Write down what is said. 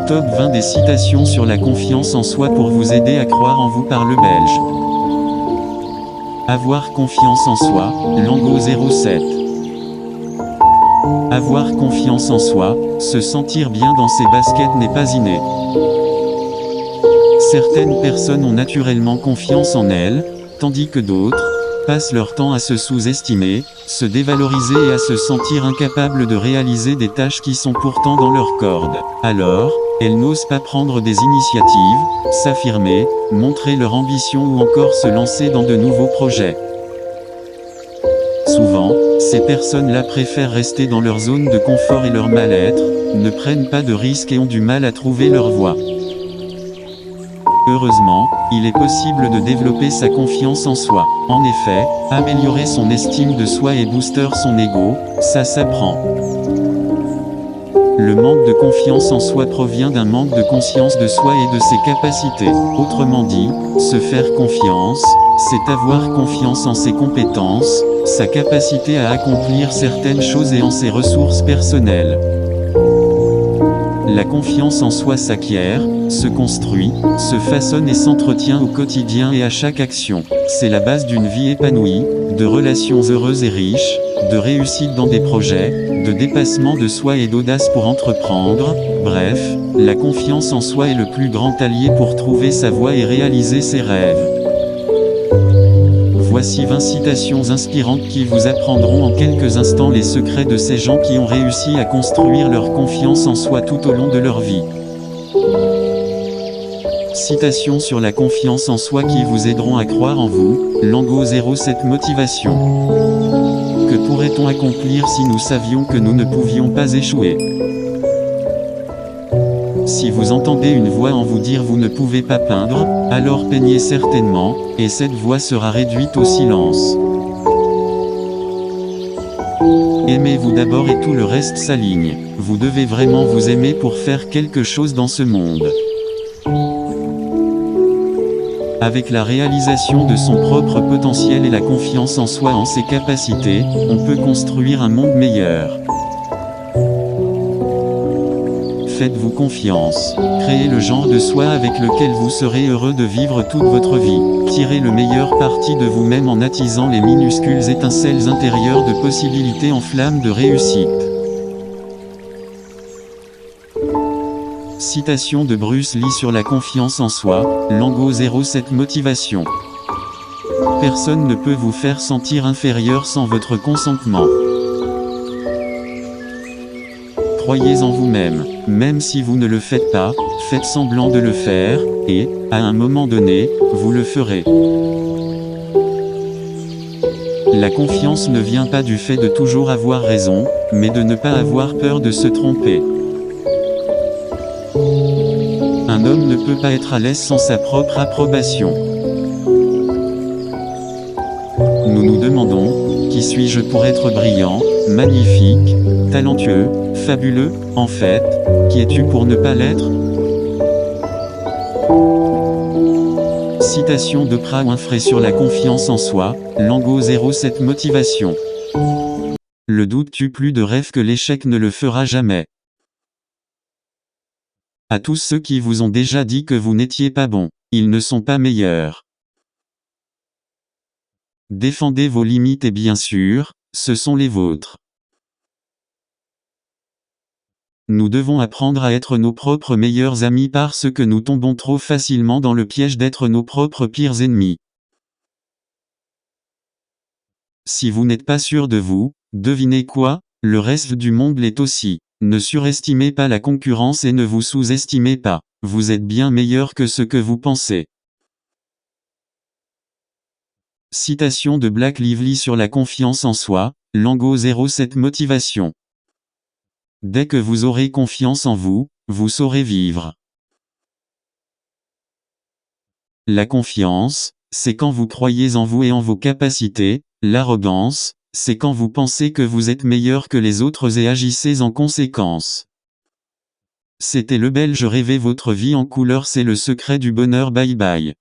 Top 20 des citations sur la confiance en soi pour vous aider à croire en vous par le Belge. Avoir confiance en soi, Lango 07. Avoir confiance en soi, se sentir bien dans ses baskets n'est pas inné. Certaines personnes ont naturellement confiance en elles, tandis que d'autres passent leur temps à se sous-estimer, se dévaloriser et à se sentir incapables de réaliser des tâches qui sont pourtant dans leur corde. Alors, elles n'osent pas prendre des initiatives, s'affirmer, montrer leur ambition ou encore se lancer dans de nouveaux projets. Souvent, ces personnes-là préfèrent rester dans leur zone de confort et leur mal-être, ne prennent pas de risques et ont du mal à trouver leur voie. Heureusement, il est possible de développer sa confiance en soi. En effet, améliorer son estime de soi et booster son ego, ça s'apprend. Le manque de confiance en soi provient d'un manque de conscience de soi et de ses capacités. Autrement dit, se faire confiance, c'est avoir confiance en ses compétences, sa capacité à accomplir certaines choses et en ses ressources personnelles. La confiance en soi s'acquiert, se construit, se façonne et s'entretient au quotidien et à chaque action. C'est la base d'une vie épanouie, de relations heureuses et riches, de réussite dans des projets, de dépassement de soi et d'audace pour entreprendre. Bref, la confiance en soi est le plus grand allié pour trouver sa voie et réaliser ses rêves. Voici 20 citations inspirantes qui vous apprendront en quelques instants les secrets de ces gens qui ont réussi à construire leur confiance en soi tout au long de leur vie. Citations sur la confiance en soi qui vous aideront à croire en vous, Lango 07 Motivation. Que pourrait-on accomplir si nous savions que nous ne pouvions pas échouer? Si vous entendez une voix en vous dire vous ne pouvez pas peindre, alors peignez certainement, et cette voix sera réduite au silence. Aimez-vous d'abord et tout le reste s'aligne. Vous devez vraiment vous aimer pour faire quelque chose dans ce monde. Avec la réalisation de son propre potentiel et la confiance en soi en ses capacités, on peut construire un monde meilleur. Faites-vous confiance. Créez le genre de soi avec lequel vous serez heureux de vivre toute votre vie. Tirez le meilleur parti de vous-même en attisant les minuscules étincelles intérieures de possibilités en flammes de réussite. Citation de Bruce Lee sur la confiance en soi, Lango 07 Motivation. Personne ne peut vous faire sentir inférieur sans votre consentement. Croyez en vous-même, même si vous ne le faites pas, faites semblant de le faire, et, à un moment donné, vous le ferez. La confiance ne vient pas du fait de toujours avoir raison, mais de ne pas avoir peur de se tromper. Un homme ne peut pas être à l'aise sans sa propre approbation. Nous nous demandons, qui suis-je pour être brillant, magnifique, talentueux, fabuleux? En fait, qui es-tu pour ne pas l'être? Citation d'Oprah Winfrey sur la confiance en soi, Lango 07 Motivation. Le doute tue plus de rêves que l'échec ne le fera jamais. À tous ceux qui vous ont déjà dit que vous n'étiez pas bon, ils ne sont pas meilleurs. Défendez vos limites et bien sûr, ce sont les vôtres. Nous devons apprendre à être nos propres meilleurs amis parce que nous tombons trop facilement dans le piège d'être nos propres pires ennemis. Si vous n'êtes pas sûr de vous, devinez quoi? Le reste du monde l'est aussi. Ne surestimez pas la concurrence et ne vous sous-estimez pas. Vous êtes bien meilleur que ce que vous pensez. Citation de Blake Lively sur la confiance en soi, Lango 07 Motivation. Dès que vous aurez confiance en vous, vous saurez vivre. La confiance, c'est quand vous croyez en vous et en vos capacités. L'arrogance, c'est quand vous pensez que vous êtes meilleur que les autres et agissez en conséquence. C'était le Belge. Rêvez votre vie en couleur, c'est le secret du bonheur. Bye bye.